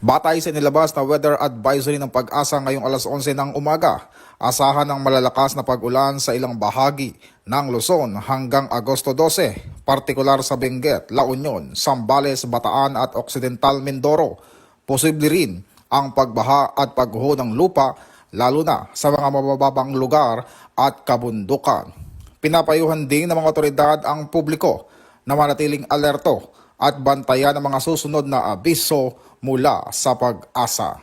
Batay sa nilabas na weather advisory ng Pag-asa ngayong alas 11 ng umaga, asahan ng malalakas na pag-ulan sa ilang bahagi ng Luzon hanggang Agosto 12, partikular sa Benguet, La Union, Zambales, Bataan at Occidental Mindoro. Posible rin ang pagbaha at pagguho ng lupa lalo na sa mga mabababang lugar at kabundukan. Pinapayuhan din ng mga otoridad ang publiko na manatiling alerto at bantayan ang mga susunod na abiso mula sa Pag-asa.